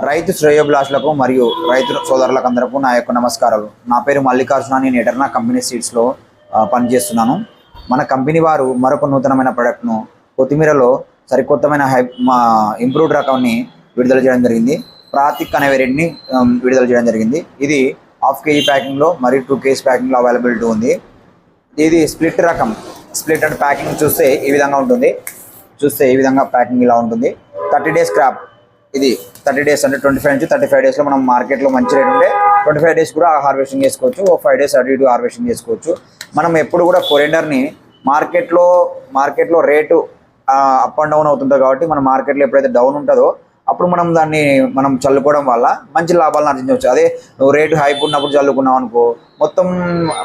రైతు శ్రేయోభిలాషులకు మరియు రైతు సోదరులకు అందరికీ నా యొక్క నమస్కారాలు. నా పేరు మల్లికార్జున. నేను ఎటర్నా కంపెనీ సీడ్స్లో పనిచేస్తున్నాను. మన కంపెనీ వారు మరొక నూతనమైన ప్రోడక్ట్ను కొత్తిమీరలో సరికొత్తమైన ఇంప్రూవ్డ్ రకాన్ని విడుదల చేయడం జరిగింది. ప్రాతిక్ అనే వేరియంట్ని విడుదల చేయడం జరిగింది. ఇది 1/2 kg ప్యాకింగ్లో మరియు 2 kg ప్యాకింగ్లో అవైలబిలిటీ ఉంది. ఇది స్ప్లిట్ రకం. స్ప్లిట్ అండ్ ప్యాకింగ్ చూస్తే ఈ విధంగా ఉంటుంది. ప్యాకింగ్ ఇలా ఉంటుంది. 30 days క్రాప్. ఇది 30 days అంటే 25 నుంచి 35 daysలో మనం మార్కెట్లో మంచి రేట్ ఉంటే 25 days కూడా హార్వెస్టింగ్ చేసుకోవచ్చు. 5 days అటు ఇటు హార్వెస్టింగ్ చేసుకోవచ్చు. మనం ఎప్పుడు కూడా కొరియండర్ని మార్కెట్లో రేటు అప్ అండ్ డౌన్ అవుతుంటుంది కాబట్టి మన మార్కెట్లో ఎప్పుడైతే డౌన్ ఉంటుందో అప్పుడు మనం చల్లుకోవడం వల్ల మంచి లాభాలను ఆర్జించవచ్చు. అదే నువ్వు రేటు హైప్ ఉన్నప్పుడు చల్లుకున్నావు అనుకో మొత్తం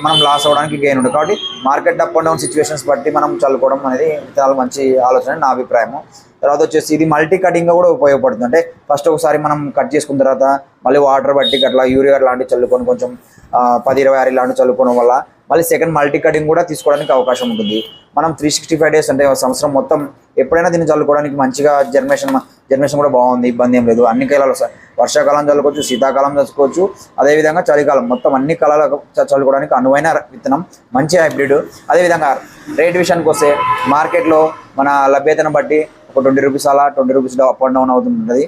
మనం లాస్ అవ్వడానికి గెయిన్ ఉంటుంది. కాబట్టి market up and down situations బట్టి మనం చల్లుకోవడం అనేది చాలా మంచి ఆలోచన నా అభిప్రాయము. తర్వాత వచ్చేసి ఇది మల్టీ కటింగ్గా కూడా ఉపయోగపడుతుంది. అంటే ఫస్ట్ ఒకసారి మనం కట్ చేసుకున్న తర్వాత మళ్ళీ వాటర్ బట్టి అట్లా యూరియా లాంటివి చల్లుకొని కొంచెం 10-20 ఇలాంటివి చల్లుకోవడం వల్ల మళ్ళీ సెకండ్ మల్టీ కటింగ్ కూడా తీసుకోవడానికి అవకాశం ఉంటుంది. మనం 365 days అంటే సంవత్సరం మొత్తం ఎప్పుడైనా దీన్ని చల్లుకోవడానికి మంచిగా జర్మినేషన్ కూడా బాగుంది. ఇబ్బంది ఏం లేదు. అన్ని కాలాలు వర్షాకాలం చల్లుకోవచ్చు, శీతాకాలం చల్లుకోవచ్చు, అదేవిధంగా చలికాలం మొత్తం అన్ని కాలాలు చల్లుకోవడానికి అనువైన విత్తనం, మంచి హైబ్రిడ్. అదేవిధంగా రేట్ విషయానికి వస్తే మార్కెట్లో మన లభ్యతను బట్టి ఒక 20 రూపీస్ అలా 20 రూపీస్ అప్ అండ్ డౌన్ అవుతుంటుంది.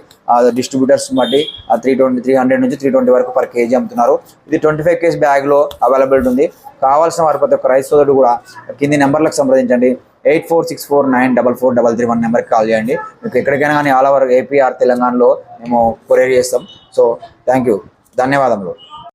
డిస్ట్రిబ్యూటర్స్ బట్టి 300 నుంచి 320 వరకు పర్ కేజీ అమ్ముతున్నారు. ఇది 25 kg బ్యాగ్లో అవైలబిలిటీ ఉంది. కావాల్సిన వారి ప్రతి ఒక్క రైతు సోదరుడు కూడా కింది నెంబర్లకు సంప్రదించండి. 8464944331 నెంబర్కి కాల్ చేయండి. మీకు ఎక్కడికైనా కానీ ఆల్ ఓవర్ ఏపీ ఆర్ తెలంగాణలో మేము కొరియర్ చేస్తాం. సో థ్యాంక్ యూ, ధన్యవాదములు.